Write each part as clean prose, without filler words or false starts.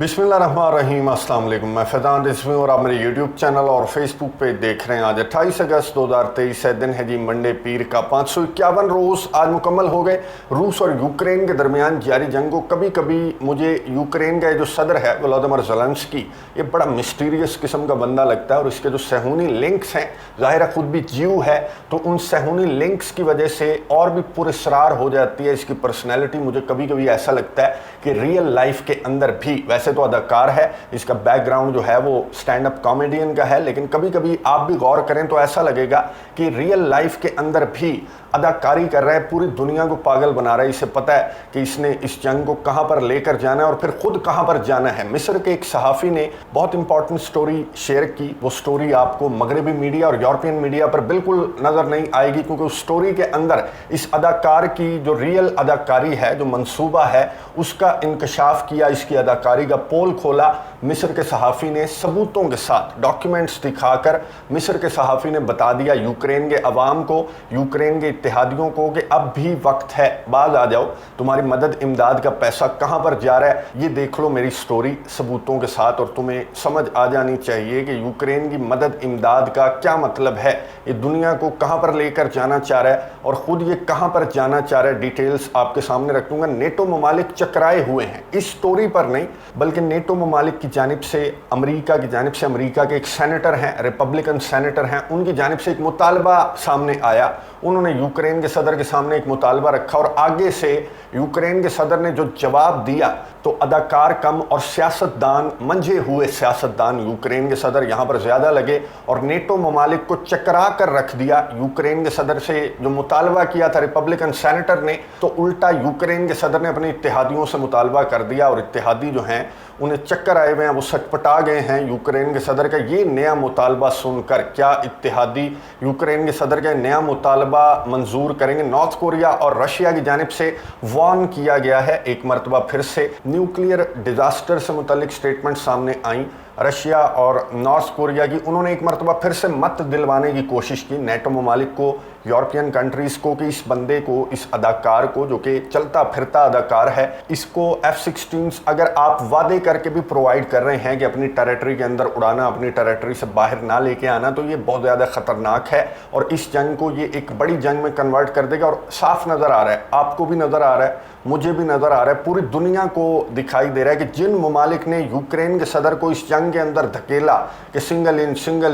बिस्मिल्लाहिर्रहमानिर्रहीम, अस्सलाम वालेकुम। मैं फैज़ान रिजवी और आप मेरे यूट्यूब चैनल और फेसबुक पे देख रहे हैं। आज 28 अगस्त 2023 है, दिन है जी मंडे, पीर का 551 रोज़ आज मुकम्मल हो गए रूस और यूक्रेन के दरमियान जारी जंग को। कभी कभी मुझे यूक्रेन का जो सदर है वोलोदिमीर ज़ेलेंस्की, ये बड़ा मिस्टीरियस किस्म का बंदा लगता है और इसके जो सहूनी लिंक्स हैं, ज़ाहिर है खुद भी जीव है, तो उन सहूनी लिंक्स की वजह से और भी पुरस्रार हो जाती है इसकी पर्सनैलिटी। मुझे कभी कभी ऐसा लगता है कि रियल लाइफ के अंदर भी, वैसे तो अदाकार है, इसका बैकग्राउंड जो है वो स्टैंड अप कॉमेडियन का है, लेकिन कभी कभी आप भी गौर करें तो ऐसा लगेगा कि रियल लाइफ के अंदर भी अदाकारी कर रहा है, पूरी दुनिया को पागल बना रहा है। इसे पता है कि इसने इस जंग को कहां पर लेकर जाना है और फिर खुद कहां पर जाना है। मिस्र के एक सहाफ़ी ने बहुत इंपॉर्टेंट स्टोरी शेयर की। वो स्टोरी आपको मगरबी मीडिया और यूरोपियन मीडिया पर बिल्कुल नज़र नहीं आएगी, क्योंकि उस स्टोरी के अंदर इस अदाकार की जो रियल अदाकारी है, जो मंसूबा है, उसका इंकशाफ किया। इसकी अदाकारी का पोल खोला मिस्र के सहाफ़ी ने, सबूतों के साथ डॉक्यूमेंट्स दिखाकर मिस्र के सहाफ़ी ने बता दिया यूक्रेन के अवाम को, यूक्रेन के इत्तेहादियों को, कि अब भी वक्त है, बाज आ जाओ, तुम्हारी मदद इमदाद का पैसा कहां पर जा रहा है, ये देख लो मेरी स्टोरी सबूतों के साथ, और तुम्हें समझ आ जानी चाहिए कि यूक्रेन की मदद इमदाद का क्या मतलब है, ये दुनिया को कहां पर लेकर जाना चाह रहा है और ख़ुद ये कहां पर जाना चाह रहा है। डिटेल्स आपके सामने रख दूंगा। नेटो ममालिक चकराए हुए हैं इस स्टोरी पर नहीं, बल्कि नेटो ममालिक की जानिब से, अमेरिका की जानिब से, अमेरिका के एक सेनेटर हैं, रिपब्लिकन सेनेटर हैं, उनकी जानिब से एक मुतालबा सामने आया। उन्होंने यूक्रेन के सदर के सामने एक मुतालबा रखा और आगे से यूक्रेन के सदर ने जो जवाब दिया, तो अदाकार कम और सियासतदान, मंझे हुए सियासतदान यूक्रेन के सदर यहाँ पर ज़्यादा लगे और नेटो ममालिक को चकरा कर रख दिया। यूक्रेन के सदर से जो मुतालबा किया था रिपब्लिकन सेनेटर ने, तो उल्टा यूक्रेन के सदर ने अपने इत्तेहादियों से मुतालबा कर दिया और इत्तेहादी जो हैं उन्हें चक्कर आए हुए हैं, वो सटपटा गए हैं यूक्रेन के सदर का ये नया मुतालबा सुनकर। क्या इत्तेहादी यूक्रेन के सदर का नया मुतालबा मंजूर करेंगे? नॉर्थ कोरिया और रशिया की जानिब से वार्न किया गया है एक मरतबा फिर से। न्यूक्लियर डिज़ास्टर से मुतल्लिक स्टेटमेंट सामने आई रशिया और नॉर्थ कोरिया की। उन्होंने एक मरतबा फिर से मत दिलवाने की कोशिश की नेटो ममालिक को, यूरोपियन कंट्रीज़ को, कि इस बंदे को, इस अदाकार को, जो कि चलता फिरता अदाकार है, इसको F-16 अगर आप वादे करके भी प्रोवाइड कर रहे हैं कि अपनी टेरिटरी के अंदर उड़ाना, अपनी टेरिटरी से बाहर ना लेके आना, तो ये बहुत ज़्यादा ख़तरनाक है और इस जंग को ये एक बड़ी जंग में कन्वर्ट कर देगा। और साफ नज़र आ रहा है, आपको भी नज़र आ रहा है, मुझे भी नज़र आ रहा है, पूरी दुनिया को दिखाई दे रहा है कि जिन ममालिक ने यूक्रेन के सदर को इस जंग के अंदर धकेला कि सिंगल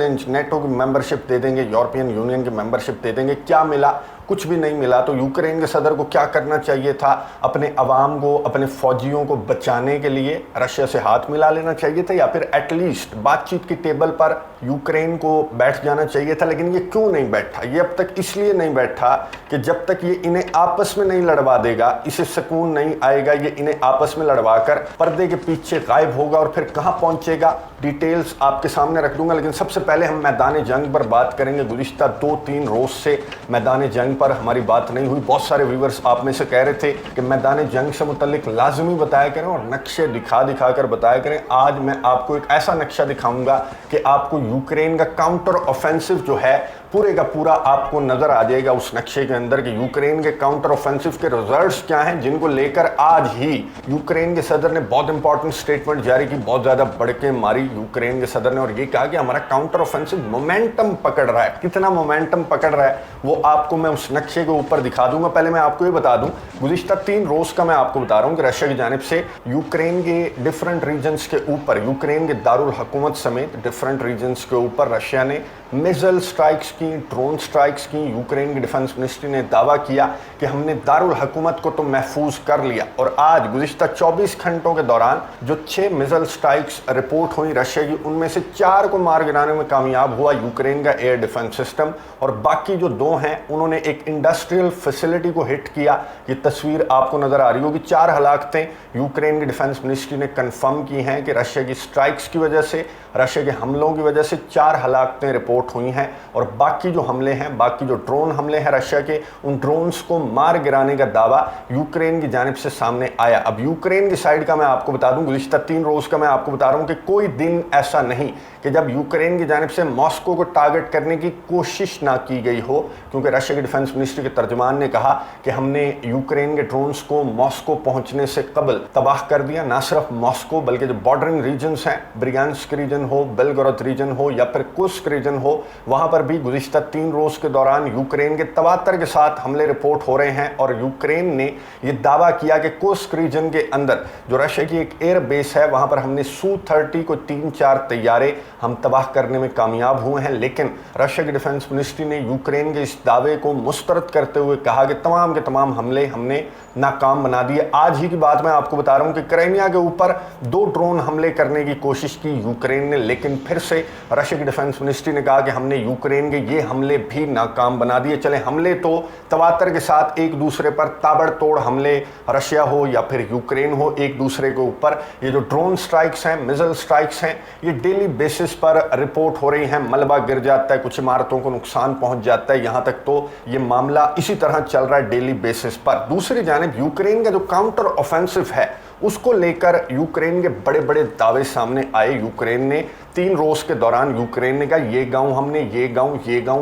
इंच नेटो की मेंबरशिप दे देंगे, यूरोपियन यूनियन की मेंबरशिप दे देंगे, क्या मिला? कुछ भी नहीं मिला। तो यूक्रेन के सदर को क्या करना चाहिए था? अपने अवाम को, अपने फौजियों को बचाने के लिए रशिया से हाथ मिला लेना चाहिए था, या फिर एटलीस्ट बातचीत की टेबल पर यूक्रेन को बैठ जाना चाहिए था। लेकिन ये क्यों नहीं बैठा? ये अब तक इसलिए नहीं बैठा कि जब तक ये इन्हें आपस में नहीं लड़वा देगा, इसे सुकून नहीं आएगा। ये इन्हें आपस में लड़वा कर पर्दे के पीछे गायब होगा और फिर कहाँ पहुँचेगा, डिटेल्स आपके सामने रख दूंगा। लेकिन सबसे पहले हम मैदान जंग पर बात करेंगे। गुज़िश्ता 2-3 रोज़ से मैदान जंग पर हमारी बात नहीं हुई। बहुत सारे व्यूवर्स आप में से कह रहे थे कि मैदान जंग से मुतल्लिक लाजमी बताया करें और नक्शे दिखा कर बताया करें। आज मैं आपको एक ऐसा नक्शा दिखाऊंगा कि आपको यूक्रेन का काउंटर ऑफेंसिव जो है पूरे का पूरा आपको नज़र आ जाएगा उस नक्शे के अंदर कि यूक्रेन के काउंटर ऑफेंसिव के रिजल्ट्स क्या हैं, जिनको लेकर आज ही यूक्रेन के सदर ने बहुत इंपॉर्टेंट स्टेटमेंट जारी की। बहुत ज़्यादा बढ़के मारी यूक्रेन के सदर ने और ये कहा कि हमारा काउंटर ऑफेंसिव मोमेंटम पकड़ रहा है। कितना मोमेंटम पकड़ रहा है वो आपको मैं उस नक्शे के ऊपर दिखा दूंगा। पहले मैं आपको ये बता दूं, गुज़िश्ता 3 रोज़ का मैं आपको बता रहा हूँ कि रशिया की जानिब से यूक्रेन के डिफरेंट रीजन्स के ऊपर, यूक्रेन के दारुल हुकूमत समेत डिफरेंट रीजन्स के ऊपर रशिया ने मिसाइल स्ट्राइक्स की, ड्रोन स्ट्राइक्स की। यूक्रेन की डिफेंस मिनिस्ट्री ने दावा किया कि हमने दारुल हुकूमत को तो महफूज कर लिया। और आज गुज़िश्ता 24 घंटों के दौरान जो 6 मिसाइल स्ट्राइक्स रिपोर्ट हुई रशिया की, उनमें से 4 को मार गिराने में कामयाब हुआ यूक्रेन का एयर डिफेंस सिस्टम, और बाकी जो 2 हैं उन्होंने एक इंडस्ट्रियल फैसिलिटी को हिट किया। ये तस्वीर आपको नज़र आ रही होगी। 4 हलाकतें यूक्रेन की डिफेंस मिनिस्ट्री ने कन्फर्म की हैं कि रशिया की स्ट्राइक्स की वजह से, रशिया के हमलों की वजह से 4 हलाकतें रिपोर्ट हुई हैं और बाकी जो हमले हैं, बाकी जो ड्रोन हमले हैं रशिया के, उन ड्रोन्स को मार गिराने का दावा यूक्रेन की जानिब से सामने आया। अब यूक्रेन की साइड का मैं आपको बता दूं, गुज़िश्ता 3 रोज़ का मैं आपको बता रहा हूं कि कोई दिन ऐसा नहीं कि जब यूक्रेन की जानिब से मॉस्को को टारगेट करने की कोशिश ना की गई हो, क्योंकि रशिया के डिफेंस मिनिस्ट्री के तर्जमान ने कहा कि हमने यूक्रेन के ड्रोन्स को मॉस्को पहुंचने से कबल तबाह कर दिया। ना सिर्फ मॉस्को बल्कि जो बॉर्डरिंग रीजन्स हैं, ब्रियांस्क रीजन हो, बेलगोरोद रीजन हो या फिर कुर्स्क रीजन हो, वहां पर भी गुज़िश्ता 3 रोज़ के दौरान यूक्रेन के तवातर के साथ हमले रिपोर्ट हो रहे हैं। और यूक्रेन ने यह दावा किया कि कुर्स्क रीजन के अंदर जो रशिया की एक एयर बेस है, वहां पर हमने Su-30 को 3-4 तैयारे हम तबाह करने में कामयाब हुए हैं। लेकिन रशिया की डिफेंस मिनिस्ट्री ने यूक्रेन के इस दावे को मुस्तरद करते हुए कहा कि तमाम के तमाम हमले हमने नाकाम बना दिए। आज ही की बात मैं आपको बता रहा हूं कि क्राइमिया के ऊपर 2 ड्रोन हमले करने की कोशिश की यूक्रेन ने, लेकिन फिर से रशिया की डिफेंस मिनिस्ट्री ने कहा कि हमने यूक्रेन के ये हमले भी नाकाम बना दिए। चले हमले तो तवातर के साथ एक दूसरे पर ताबड़तोड़ हमले, रशिया हो या फिर यूक्रेन हो, एक दूसरे के ऊपर ये जो ड्रोन स्ट्राइक्स हैं, मिसाइल स्ट्राइक्स हैं, ये डेली बेसिस पर रिपोर्ट हो रही हैं। मलबा गिर जाता है, कुछ इमारतों को नुकसान पहुंच जाता है, यहां तक तो ये मामला इसी तरह चल रहा है डेली बेसिस पर। दूसरी जानिब यूक्रेन का जो काउंटर ऑफेंसिव है उसको लेकर यूक्रेन के बड़े बड़े दावे सामने आए। यूक्रेन ने 3 रोज़ के दौरान यूक्रेन ने कहा ये गांव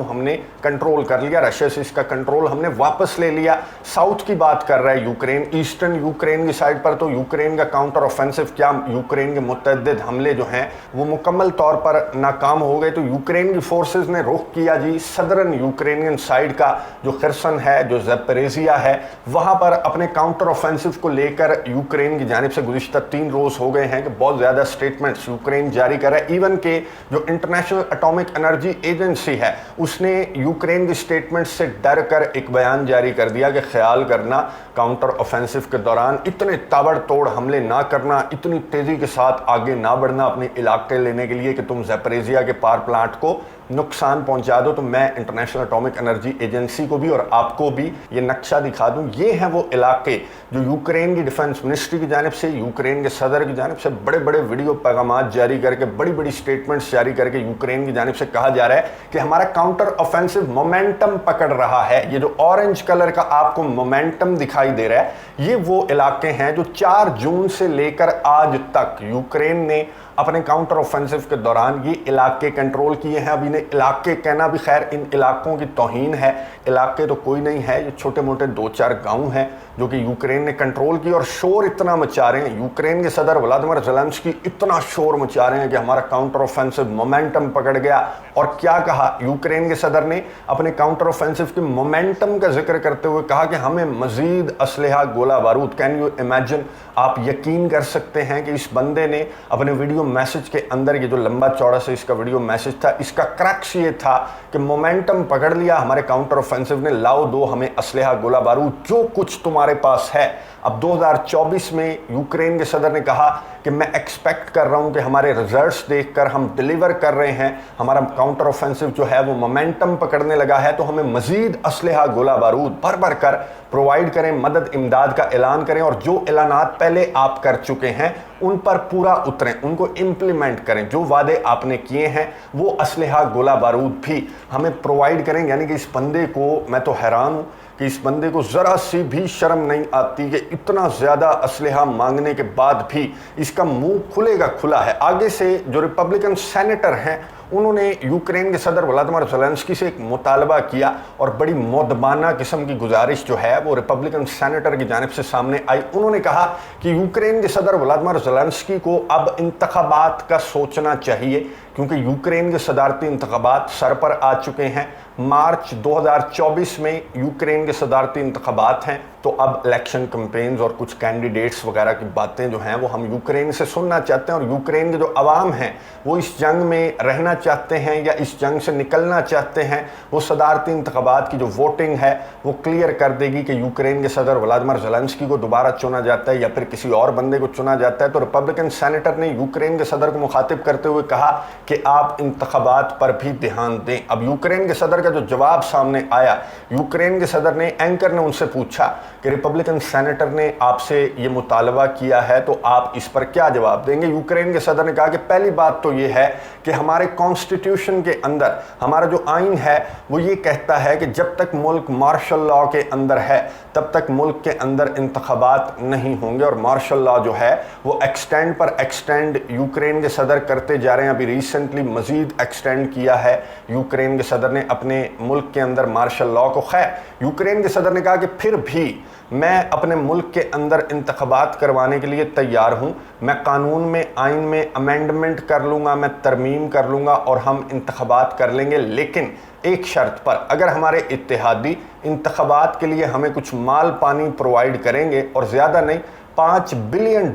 हमने कंट्रोल कर लिया, रशिया से इसका कंट्रोल हमने वापस ले लिया। साउथ की बात कर रहा है यूक्रेन, ईस्टर्न यूक्रेन की साइड पर तो यूक्रेन का काउंटर ऑफेंसिव क्या, यूक्रेन के मुतअद्दिद हमले जो हैं वो मुकम्मल तौर पर नाकाम हो गए। तो यूक्रेन की फोर्सेज ने रुख किया जी सदर्न यूक्रेनियन साइड का जो खिरसन है, जो ज़ैपोरिज़िया है, वहाँ पर अपने काउंटर ऑफेंसिव को लेकर यूक्रेन जानिब से गुज़िश्ता 3 रोज़ हो गए हैं कि बहुत ज़्यादा स्टेटमेंट्स यूक्रेन जारी कर रहा है। इवन के जो इंटरनेशनल एटॉमिक एनर्जी एजेंसी है उसने यूक्रेन के स्टेटमेंट से डर कर एक बयान जारी कर दिया कि ख्याल करना काउंटर ऑफेंसिव के दौरान इतने ताबड़तोड़ हमले ना करना, इतनी तेज़ी के साथ आगे ना बढ़ना अपने इलाके लेने के लिए कि तुम ज़ैपोरिज़िया के पावर प्लांट को नुकसान पहुंचा दो। तो मैं इंटरनेशनल एटॉमिक एनर्जी एजेंसी को भी और आपको भी ये नक्शा दिखा दूं। ये हैं वो इलाके जो यूक्रेन की डिफेंस मिनिस्ट्री की जानिब से, यूक्रेन के सदर की जानिब से बड़े बड़े वीडियो पैगाम जारी करके, बड़ी बड़ी स्टेटमेंट्स जारी करके यूक्रेन की जानिब से कहा जा रहा है कि हमारा काउंटर ऑफेंसिव मोमेंटम पकड़ रहा है। ये जो ऑरेंज कलर का आपको मोमेंटम दिखाई दे रहा है, ये वो इलाके हैं जो 4 जून से लेकर आज तक यूक्रेन ने अपने काउंटर ऑफेंसिव के दौरान ये इलाके कंट्रोल किए हैं। अब इन्हें इलाके कहना भी खैर इन इलाकों की तौहीन है, इलाके तो कोई नहीं है, ये छोटे मोटे 2-4 गांव हैं जो कि यूक्रेन ने कंट्रोल किए और शोर इतना मचा रहे हैं। यूक्रेन के सदर व्लादिमीर ज़ेलेंस्की इतना शोर मचा रहे हैं कि हमारा काउंटर ऑफेंसिव मोमेंटम पकड़ गया। और क्या कहा यूक्रेन के सदर ने अपने काउंटर ऑफेंसिव के मोमेंटम का जिक्र करते हुए कहा कि हमें मजीद असलहा, गोला बारूद, कैन यू इमेजिन, आप यकीन कर सकते हैं कि इस बंदे ने अपने वीडियो मैसेज के अंदर, ये जो लंबा चौड़ा से इसका वीडियो मैसेज था, इसका क्रक्स ये था कि मोमेंटम पकड़ लिया हमारे काउंटर ऑफेंसिव ने, लाओ दो हमें असलहा, गोला बारूद, जो कुछ तुम्हारे पास है। अब 2024 में यूक्रेन के सदर ने कहा कि मैं एक्सपेक्ट कर रहा हूं कि हमारे रिजल्ट्स देखकर हम डिलीवर कर रहे हैं, हमारा काउंटर ऑफेंसिव जो है वो मोमेंटम पकड़ने लगा है, तो हमें मजीद असलहा, गोला बारूद भर भर कर प्रोवाइड करें, मदद इमदाद का ऐलान करें और जो ऐलानात पहले आप कर चुके हैं उन पर पूरा उतरें, उनको इम्प्लीमेंट करें, जो वादे आपने किए हैं वो असलहा, गोला बारूद भी हमें प्रोवाइड करें। यानी कि इस बंदे को, मैं तो हैरान हूँ कि इस बंदे को ज़रा सी भी शर्म नहीं आती कि इतना ज़्यादा असलहा मांगने के बाद भी इसका मुंह खुलेगा खुला है। आगे से जो रिपब्लिकन सेनेटर हैं उन्होंने यूक्रेन के सदर व्लादिमीर ज़ेलेंस्की से एक मुतालबा किया और बड़ी मौदबाना किस्म की गुजारिश जो है वो रिपब्लिकन सेनेटर की जानिब से सामने आई। उन्होंने कहा कि यूक्रेन के सदर व्लादिमीर ज़ेलेंस्की को अब इंतखाबात का सोचना चाहिए, क्योंकि यूक्रेन के सदारती इंतखाबात सर पर आ चुके हैं। मार्च 2024 में यूक्रेन के सदारती इंतखाबात हैं, तो अब इलेक्शन कैंपेन्स और कुछ कैंडिडेट्स वगैरह की बातें जो हैं वो हम यूक्रेन से सुनना चाहते हैं। और यूक्रेन के जो अवाम हैं वो इस जंग में रहना चाहते हैं या इस जंग से निकलना चाहते हैं। वो सदारती इंतखाबात की जो वोटिंग है वो क्लियर कर देगी कि यूक्रेन के सदर व्लादिमीर ज़ेलेंस्की को दोबारा चुना जाता है या फिर किसी और बंदे को चुना जाता है। तो रिपब्लिकन सेनेटर ने यूक्रेन के सदर को मुखातिब करते हुए कहा कि आप इंतखाबात पर भी ध्यान दें। अब यूक्रेन के सदर का जो जवाब सामने आया, यूक्रेन के सदर ने, एंकर ने उनसे पूछा कि रिपब्लिकन सेनेटर ने आपसे ये मुतालबा किया है तो आप इस पर क्या जवाब देंगे। यूक्रेन के सदर ने कहा कि पहली बात तो ये है कि हमारे कॉन्स्टिट्यूशन के अंदर हमारा जो आइन है वो ये कहता है कि जब तक मुल्क मार्शल लॉ के अंदर है तब तक मुल्क के अंदर इंतखाबात नहीं होंगे, और मार्शल लॉ जो है वो एक्सटेंड पर एक्सटेंड यूक्रेन के सदर करते जा रहे हैं। अभी रिसेंटली मजीद एक्सटेंड किया है यूक्रेन के सदर ने अपने मुल्क के अंदर मार्शल लॉ को। खैर, यूक्रेन के सदर ने कहा कि फिर भी मैं अपने मुल्क के अंदर इंतखाबात करवाने के लिए तैयार हूँ, मैं कानून में आइन में अमेंडमेंट कर लूँगा, मैं तरमीम कर लूँगा और हम इंतखाबात कर लेंगे, लेकिन एक शर्त पर, अगर हमारे इत्तेहादी इंतखाबात के लिए हमें कुछ माल पानी प्रोवाइड करेंगे, और ज़्यादा नहीं, $5 बिलियन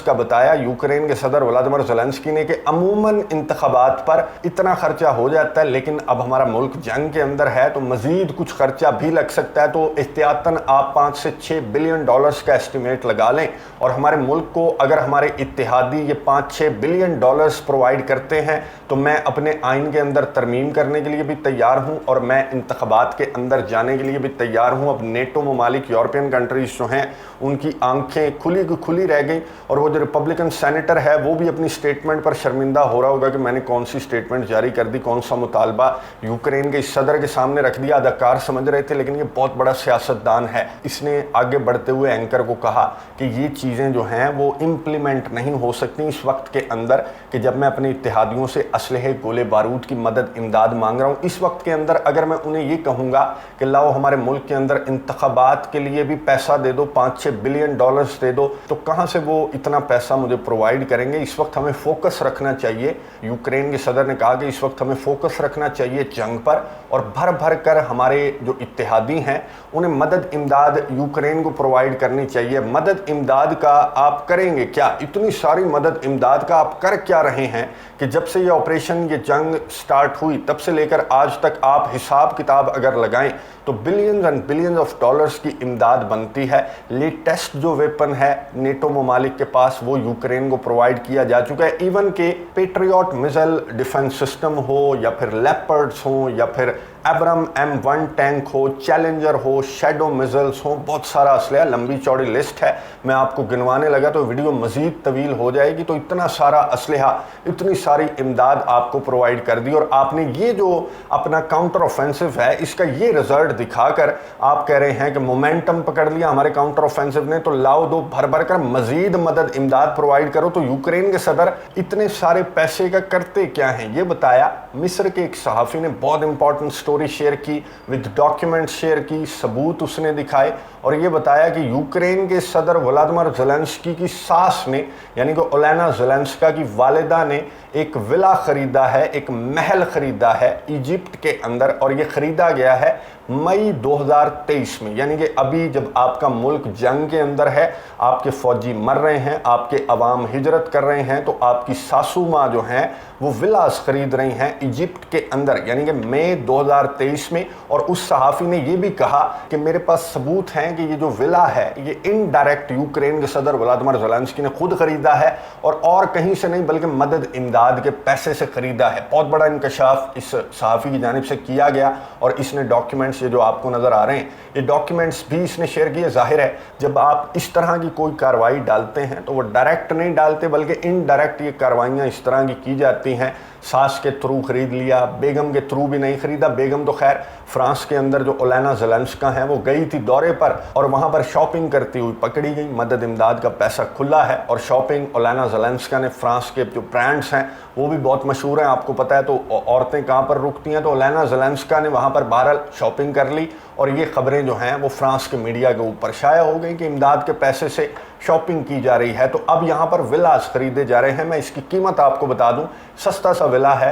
का बताया यूक्रेन के सदर व्लादिमीर ज़ेलेंस्की ने कि अमूमन इंतखाबात पर इतना खर्चा हो जाता है, लेकिन अब हमारा मुल्क जंग के अंदर है तो मज़ीद कुछ खर्चा भी लग सकता है, तो एहतियातन आप $5 से $6 बिलियन का एस्टिमेट लगा लें, और हमारे मुल्क को अगर हमारे इत्तेहादी ये $5-6 बिलियन प्रोवाइड करते हैं तो मैं अपने आइन के अंदर तरमीम करने के लिए भी तैयार हूँ और मैं इंतखाबात के अंदर जाने के लिए भी तैयार हूँ। अब नेटो ममालिक, यूरोपियन कंट्रीज़ जो हैं उनकी आंखें खुली की खुली रह गई, और वो जो रिपब्लिकन सेनेटर है वो भी अपनी स्टेटमेंट पर शर्मिंदा हो रहा होगा कि मैंने कौन सी स्टेटमेंट जारी कर दी, कौन सा मुतालबा यूक्रेन के सदर के सामने रख दिया। अदाकार समझ रहे थे, लेकिन ये बहुत बड़ा सियासतदान है। इसने आगे बढ़ते हुए एंकर को कहा कि ये चीज़ें जो हैं वो इम्प्लीमेंट नहीं हो सकती इस वक्त के अंदर कि जब मैं अपने इत्तेहादियों से असलहे, गोले बारूद की मदद, इमदाद मांग रहा हूँ। इस वक्त के अंदर अगर मैं उन्हें ये कहूँगा कि लाओ हमारे मुल्क के अंदर इंतखाबात के लिए भी पैसा दे दो, $5-6 बिलियन दे दो, तो कहाँ से वो इतना पैसा मुझे प्रोवाइड करेंगे। इस वक्त हमें फोकस रखना चाहिए, यूक्रेन के सदर ने कहा कि इस वक्त हमें फोकस रखना चाहिए जंग पर, और भर भर कर हमारे जो इत्तेहादी हैं उन्हें मदद इमदाद यूक्रेन को प्रोवाइड करनी चाहिए। मदद इमदाद का आप करेंगे क्या? इतनी सारी मदद इमदाद का आप कर क्या रहे हैं कि जब से ये ऑपरेशन, ये जंग स्टार्ट हुई तब से लेकर आज तक आप हिसाब किताब अगर लगाएं तो billions and billions of dollars की इमदाद बनती है। लेटेस्ट जो वेपन है नेटो ममालिक के पास वो यूक्रेन को प्रोवाइड किया जा चुका है। इवन के पेट्रियट मिसाइल डिफेंस सिस्टम हो, या फिर लेपर्ड्स हो, या फिर एब्रम M1 टैंक हो, चैलेंजर हो, शैडो मिसाइल्स हो, बहुत सारा असलहा, लंबी चौड़ी लिस्ट है। मैं आपको गिनवाने लगा तो वीडियो मज़ीद तवील हो जाएगी। तो इतना सारा असलहा, इतनी सारी इमदाद आपको प्रोवाइड कर दी, और आपने ये जो अपना काउंटर ऑफेंसिव है इसका ये रिजल्ट दिखाकर आप कह रहे हैं कि मोमेंटम पकड़ लिया हमारे काउंटर ऑफेंसिव ने, तो लाओ दो भर भर कर मज़ीद मदद इमदाद प्रोवाइड करो। तो यूक्रेन के सदर इतने सारे पैसे का करते क्या हैं ये बताया। मिस्र के एक सहाफ़ी ने बहुत इंपॉर्टेंट स्टोरी शेयर की, विद डॉक्यूमेंट शेयर की, सबूत उसने दिखाए, और ये बताया कि यूक्रेन के सदर व्लादिमीर ज़ेलेंस्की की सास ने, यानी कि ओलेना ज़ेलेंस्का की वालिदा ने एक विला ख़रीदा है, एक महल ख़रीदा है इजिप्ट के अंदर, और ये ख़रीदा गया है मई 2023 में। यानी कि अभी जब आपका मुल्क जंग के अंदर है, आपके फ़ौजी मर रहे हैं, आपके अवाम हिजरत कर रहे हैं, तो आपकी सासू माँ जो हैं वो विलास ख़रीद रही हैं इजिप्ट के अंदर, यानी कि मई 2023 में। और उस सहाफ़ी ने ये भी कहा कि मेरे पास सबूत हैं कि ये जो विला है ये इनडायरेक्ट यूक्रेन के सदर व्लादिमीर ज़ेलेंस्की ने खुद ख़रीदा है, और कहीं से नहीं बल्कि मदद इमदाद के पैसे से ख़रीदा है। बहुत बड़ा इंकशाफ इस सहाफ़ी की जानिब से किया गया, और इसने डॉक्यूमेंट्स, ये जो आपको नज़र आ रहे हैं ये डॉक्यूमेंट्स भी इसने शेयर किए। जाहिर है जब आप इस तरह की कोई कार्रवाई डालते हैं तो वो डायरेक्ट नहीं डालते बल्कि इनडायरेक्ट ये कार्रवाइयाँ इस तरह की जाती हैं। सास के थ्रू ख़रीद लिया, बेगम के थ्रू भी नहीं ख़रीदा। बेगम तो खैर फ्रांस के अंदर जो ओलेना ज़ेलेंस्का हैं वो गई थी दौरे पर, और वहाँ पर शॉपिंग करती हुई पकड़ी गई। मदद इमदाद का पैसा खुला है, और शॉपिंग ओलेना ज़ेलेंस्का ने, फ्रांस के जो ब्रांड्स हैं वो भी बहुत मशहूर हैं आपको पता है, तो औरतें कहाँ पर रुकती हैं, तो ओलेना ज़ेलेंस्का ने वहाँ पर बहरहाल शॉपिंग कर ली, और ये ख़बरें जो हैं वो फ्रांस के मीडिया के ऊपर शाया हो गई कि इमदाद के पैसे से शॉपिंग की जा रही है। तो अब यहाँ पर विलास ख़रीदे जा रहे हैं। मैं इसकी कीमत आपको बता दूँ, सस्ता सा विला है,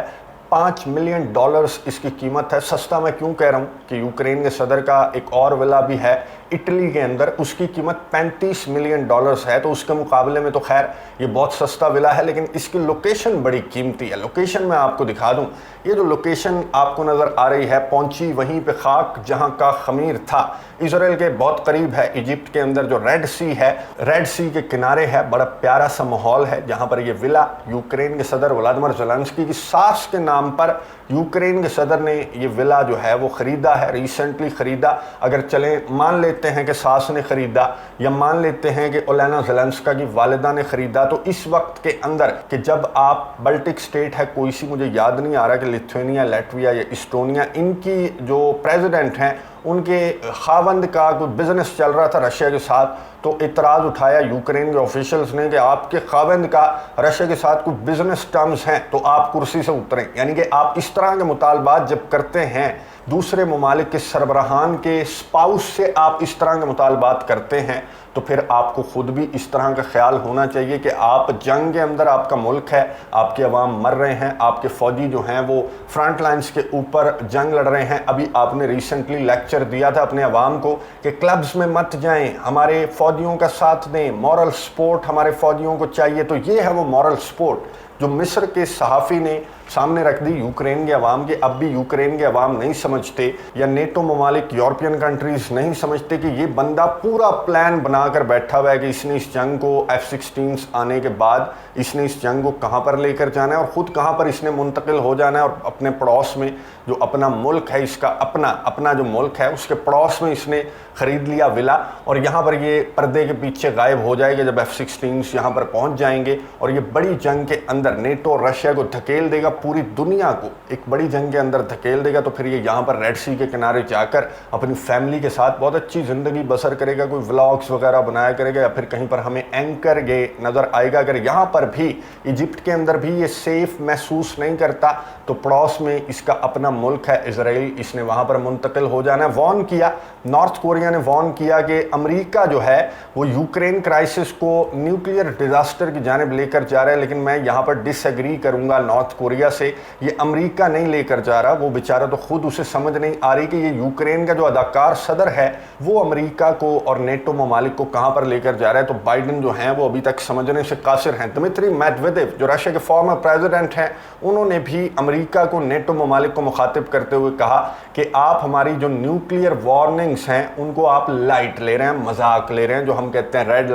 $5 मिलियन इसकी कीमत है। सस्ता मैं क्यों कह रहा हूँ कि यूक्रेन के सदर का एक और विला भी है इटली के अंदर, उसकी कीमत $35 मिलियन है, तो उसके मुकाबले में तो खैर ये बहुत सस्ता विला है, लेकिन इसकी लोकेशन बड़ी कीमती है। लोकेशन मैं आपको दिखा दूं, ये जो लोकेशन आपको नज़र आ रही है, पहुंची वहीं पे खाक जहां का खमीर था, इजराइल के बहुत करीब है। इजिप्ट के अंदर जो रेड सी है, रेड सी के किनारे है, बड़ा प्यारा सा माहौल है जहां पर ये विला यूक्रेन के सदर व्लादिमीर ज़ेलेंस्की की सास के नाम पर यूक्रेन के सदर ने ये विला जो है वो ख़रीदा है, रिसेंटली ख़रीदा। अगर चलें मान लेते लेते हैं कि सास ने ख़रीदा या मान लेते हैं कि ओलेना ज़ेलेंस्का की वालिदा ने ख़रीदा, तो इस वक्त के अंदर कि जब आप बाल्टिक स्टेट है कोई सी, मुझे याद नहीं आ रहा कि लिथुआनिया, लैटविया या इस्टोनिया, इनकी जो प्रेसिडेंट हैं उनके खावंद का कोई बिज़नेस चल रहा था रशिया के साथ, तो इतराज़ उठाया यूक्रेन के ऑफिशियल्स ने कि आपके खावंद का रशिया के साथ कोई बिज़नेस टर्म्स हैं तो आप कुर्सी से उतरें। यानी कि आप इस तरह के मुतालबात जब करते हैं, दूसरे ममालिक के सरबराहान के स्पाउस से आप इस तरह के मुतालबात करते हैं, तो फिर आपको ख़ुद भी इस तरह का ख्याल होना चाहिए कि आप जंग के अंदर, आपका मुल्क है, आपके अवाम मर रहे हैं, आपके फ़ौजी जो हैं वो फ्रंट लाइन्स के ऊपर जंग लड़ रहे हैं। अभी आपने रिसेंटली लेक्चर दिया था अपने अवाम को कि क्लब्स में मत जाएं, हमारे फ़ौजियों का साथ दें, मॉरल सपोर्ट हमारे फ़ौजियों को चाहिए। तो ये है वो मॉरल सपोर्ट जो मिस्र के सहाफ़ी ने सामने रख दी यूक्रेन के अवाम के। अब भी यूक्रेन के अवाम नहीं समझते, या नेटो ममालिक, यूरोपियन कंट्रीज़ नहीं समझते कि ये बंदा पूरा प्लान बनाकर बैठा हुआ है कि इसने इस जंग को F-16 आने के बाद इसने इस जंग को कहाँ पर लेकर जाना है और ख़ुद कहाँ पर इसने मुंतकिल हो जाना है, और अपने पड़ोस में जो अपना मुल्क है, इसका अपना जो मुल्क है उसके पड़ोस में इसने ख़रीद लिया विला, और यहाँ पर ये पर्दे के पीछे गायब हो जाएगा जब F-16 यहाँ पर पहुँच जाएंगे। और ये बड़ी जंग के अंदर नेटो रशिया को धकेल देगा, पूरी दुनिया को एक बड़ी जंग के अंदर धकेल देगा। तो फिर ये यहाँ पर रेड सी के किनारे जाकर अपनी फैमिली के साथ बहुत अच्छी ज़िंदगी बसर करेगा, कोई व्लॉग्स वगैरह बनाया करेगा, या फिर कहीं पर हमें एंकर ये नज़र आएगा। अगर यहाँ पर भी इजिप्ट के अंदर भी ये सेफ़ महसूस नहीं करता, तो पड़ोस में इसका अपना मुल्क है इजराइल, इसने वहाँ पर मुंतकिल हो जाना है। वॉर्न किया, नॉर्थ कोरिया ने वॉर्न किया कि अमेरिका जो है वो यूक्रेन क्राइसिस को न्यूक्लियर डिज़ास्टर की जानिब लेकर जा रहा है, लेकिन मैं यहाँ पर डिसएग्री करूँगा नॉर्थ कोरिया से। ये अमेरिका नहीं लेकर जा रहा, वो बेचारा तो खुद उसे समझ नहीं आ रही कि ये यूक्रेन का जो अदाकार सदर है वो अमेरिका को और नेटो ममालिक को कहाँ पर लेकर जा रहा है। तो बाइडन जो हैं वो अभी तक समझने से कासिर हैं। दिमित्री मेदवेदेव जो रशिया के फॉर्मर प्रेसिडेंट हैं, उन्होंने भी अमेरिका को, नेटो ममालिक को मुखातिब करते हुए कहा कि आप हमारी जो न्यूक्लियर वार्निंग्स हैं उनको आप लाइट ले रहे हैं, मजाक ले रहे हैं। जो हम कहते हैं रेड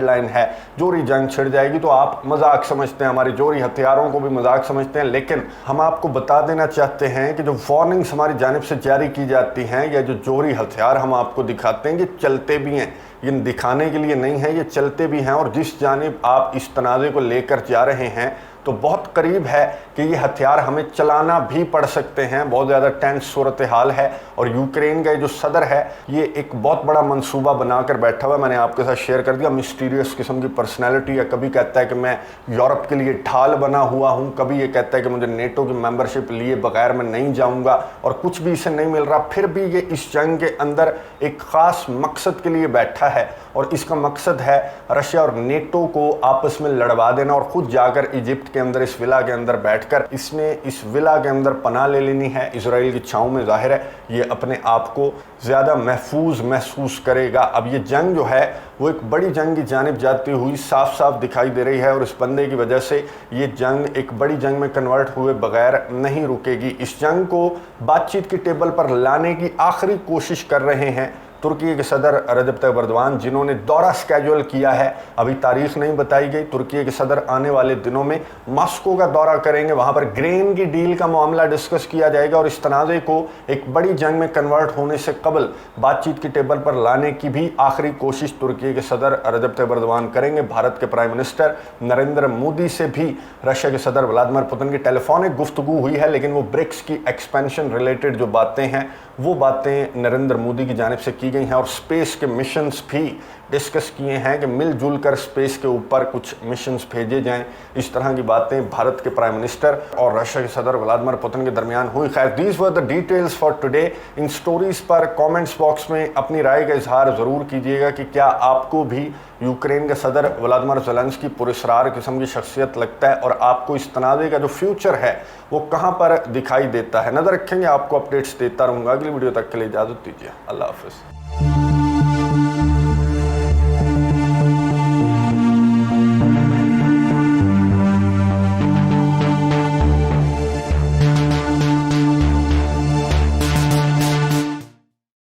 लाइन है, जोरी जंग छिड़ जाएगी तो आप मजाक समझते हैं, हमारे जोरी हथियारों को भी मजाक समझते हैं। लेकिन हम आपको बता देना चाहते हैं कि जो वार्निंग्स हमारी जानिब से जारी की जाती हैं, या जो जोरी हथियार हम आपको दिखाते हैं, ये चलते भी हैं, ये दिखाने के लिए नहीं है, ये चलते भी हैं। और जिस जानिब आप इस तनाज़े को लेकर जा रहे हैं तो बहुत करीब है कि ये हथियार हमें चलाना भी पड़ सकते हैं। बहुत ज़्यादा टेंस सूरत हाल है, और यूक्रेन का जो सदर है ये एक बहुत बड़ा मंसूबा बनाकर बैठा हुआ है। मैंने आपके साथ शेयर कर दिया, मिस्टीरियस किस्म की पर्सनैलिटी है। कभी कहता है कि मैं यूरोप के लिए ढाल बना हुआ हूँ, कभी ये कहता है कि मुझे नेटो की मेंबरशिप लिए बगैर मैं नहीं जाऊँगा, और कुछ भी इसे नहीं मिल रहा। फिर भी ये इस जंग के अंदर एक ख़ास मकसद के लिए बैठा है, और इसका मकसद है रशिया और नेटो को आपस में लड़वा देना, और ख़ुद जाकर इजिप्ट के अंदर, इस विला के अंदर बैठकर इसने इस विला के अंदर पनाह ले लेनी है इजराइल की छाँव में। ज़ाहिर है ये अपने आप को ज़्यादा महफूज महसूस करेगा। अब ये जंग जो है वो एक बड़ी जंग की जानिब जाती हुई साफ साफ दिखाई दे रही है, और इस बंदे की वजह से ये जंग एक बड़ी जंग में कन्वर्ट हुए बगैर नहीं रुकेगी। इस जंग को बातचीत की टेबल पर लाने की आखिरी कोशिश कर रहे हैं तुर्की के सदर रजब तैयब एर्दोगान, जिन्होंने दौरा स्केड्यूल किया है। अभी तारीख नहीं बताई गई। तुर्की के सदर आने वाले दिनों में मॉस्को का दौरा करेंगे, वहाँ पर ग्रेन की डील का मामला डिस्कस किया जाएगा, और इस तनाज़े को एक बड़ी जंग में कन्वर्ट होने से कबल बातचीत की टेबल पर लाने की भी आखिरी कोशिश तुर्की के सदर रजब तैयब एर्दोगान करेंगे। भारत के प्राइम मिनिस्टर नरेंद्र मोदी से भी रशिया के सदर व्लादिमीर पुतिन की टेलीफोनिक गुफ्तगू हुई है, लेकिन वो ब्रिक्स की एक्सपेंशन रिलेटेड जो बातें हैं वो बातें नरेंद्र मोदी की जानिब से की गई हैं, और स्पेस के मिशंस भी डिस्कस किए हैं कि मिलजुल कर स्पेस के ऊपर कुछ मिशंस भेजे जाएं। इस तरह की बातें भारत के प्राइम मिनिस्टर और रशिया के सदर व्लादिमीर पुतिन के दरमियान हुई। खैर, these were the details for today. In stories पर कमेंट्स बॉक्स में अपनी राय का इजहार ज़रूर कीजिएगा कि क्या आपको भी यूक्रेन के सदर व्लादिमीर ज़ेलेंस्की पुरस्कार किस्म की शख्सियत लगता है, और आपको इस तनाज़े का जो फ्यूचर है वो कहाँ पर दिखाई देता है। नज़र रखेंगे, आपको अपडेट्स देता रहूँगा। अगली वीडियो तक के लिए इजाज़त दीजिए। अल्लाह हाफ़िज़।